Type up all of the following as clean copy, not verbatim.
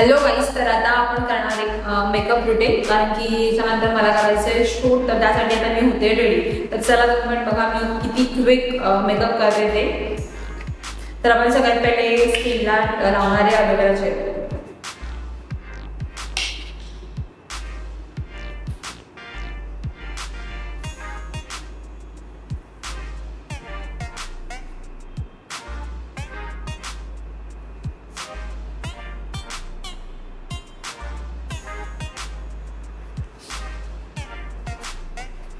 Hello guys, तर आता आपण करणार एक मेकअप रुटीन, कारण की त्यानंतर मला करायचं शूट, तर त्यासाठी आता मी होते रेडी. तर चला तुम्ही बघा मी किती क्विक मेकअप करते ते. तर आपण सगळ्यात पहिले स्किनला लावणारे ॲलोवेरा जेल.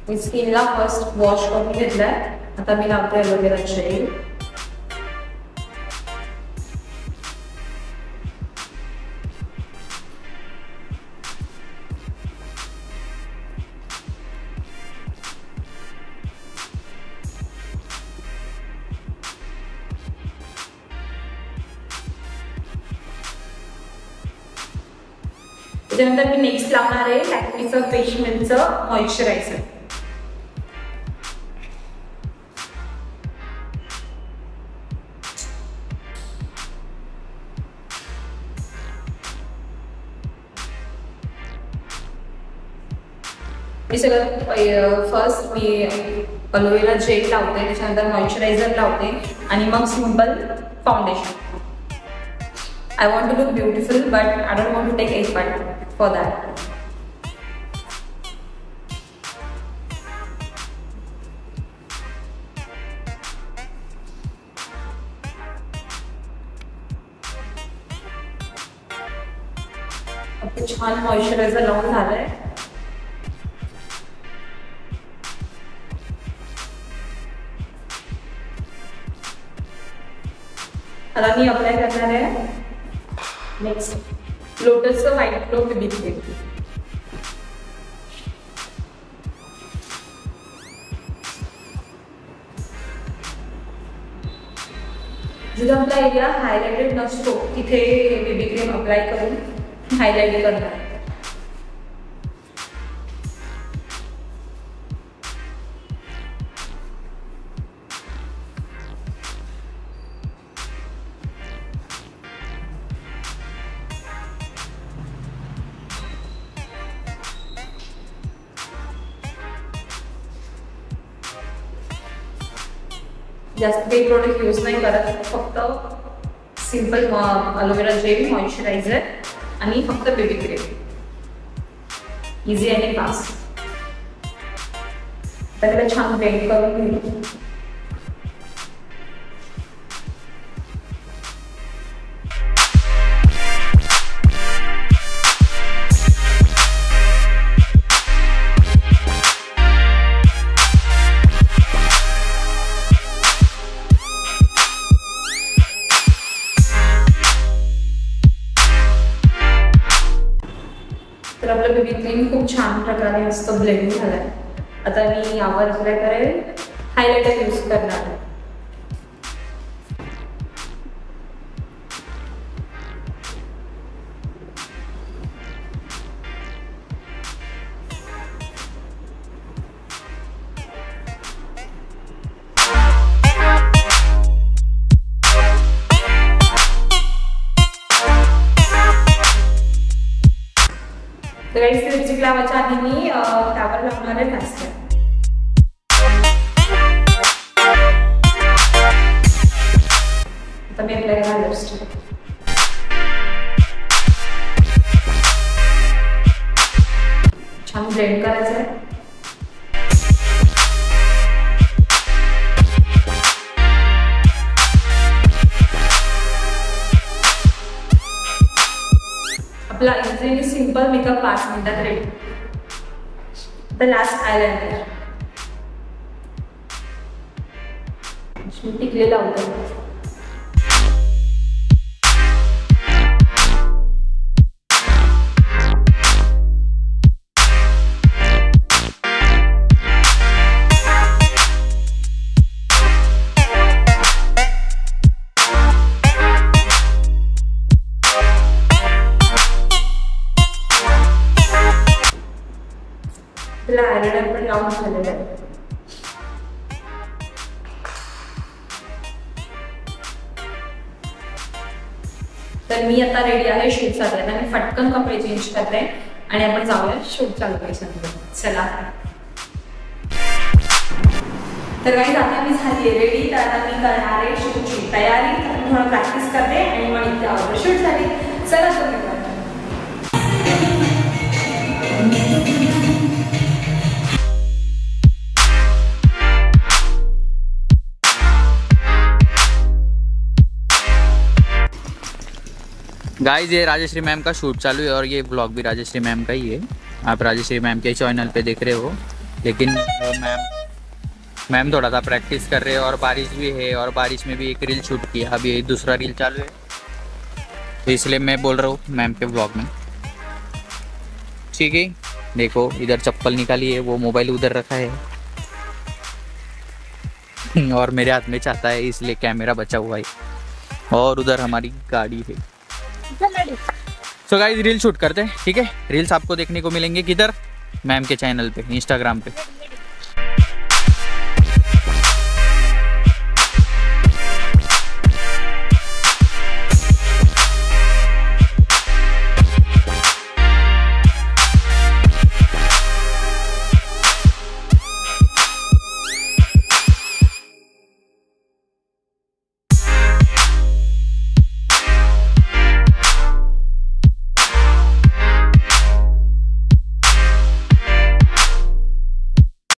मी स्किनला फर्स्ट वॉश करून घेतलाय. आता मी लावते ॲलोवेरा जेल. त्याच्यानंतर मी नेक्स्ट लावणार आहे लॅक्मेचं फेस मिल्कचं मॉइश्चरायझर. मी सगळं फर्स्ट मी ॲलोवेरा जेल लावते, त्याच्यानंतर मॉइश्चरायझर लावते आणि मग simple foundation. I want to look beautiful, but I don't want to take effort for that. आता छान मॉइश्चरायझर लावून झालंय. आता मी अप्लाय करणार आहे नेक्स्ट लोटसचं व्हाईट ग्लो बेबी क्रीम. जिथे आपला एरिया हायलाइटेड नसतो तिथे बेबी क्रीम अप्लाय करून हायलाइट करणार. जास्त काही प्रोडक्ट यूज नाही करत, फक्त सिंपल ॲलोवेरा जेल, मॉइश्चरायझर आणि फक्त बेबी क्रीम. इझी आणि फास्ट. त्याला छान ब्लेंड करून घेऊ. तर आपलं बेबी क्रीम खूप छान प्रकारे मस्त ब्लेंड झालाय. आता मी यावर अप्लाय करेल हायलायटर यूज करणार. तर गाईस, लिपस्टिक लावायच्या आधी मी त्यावर लावणार आहे मॅस्करा. आता मी अप्लाय करणार लिपस्टिक. छान ब्लेंड करायचं आहे. आपला इझिली सिंपल मेकअप 5 मिनिटात रेडी. द लास्ट आयलाइनर टिकलेला होता. तिला आयलाइनर पण लावून झालेलं आहे. तर मी आता रेडी आहे शूटसाठी. आता मी फटकन कपडे चेंज करते आणि आपण जाऊया शूट चालू करायचं. चला. तर काही आता मी झाली आहे रेडी. तर आता मी करणार आहे शूटची तयारी. थोडं प्रॅक्टिस करते आणि मग इथे आवडतं शूट झाली. चला तुम्ही गाइस, ये राजश्री मैम का शूट चालू है और ये ब्लॉग भी राजश्री मैम का ही है. आप राजश्री मैम के चैनल पे देख रहे हो. लेकिन मैम थोड़ा सा प्रैक्टिस कर रहे हैं और बारिश भी है और बारिश में भी एक रील शूट किया. अभी दूसरा रील चालू है तो इसलिए मैं बोल रहा हूँ मैम के ब्लॉग में. ठीक है, देखो इधर चप्पल निकाली है, वो मोबाइल उधर रखा है और मेरे हाथ में चाहता है इसलिए कैमरा बचा हुआ है और उधर हमारी गाड़ी है. सो गाइस, रील शूट करते हैं. ठीक है, रील्स आपको देखने को मिलेंगे किधर? मैम के चैनल पे, इंस्टाग्राम पे.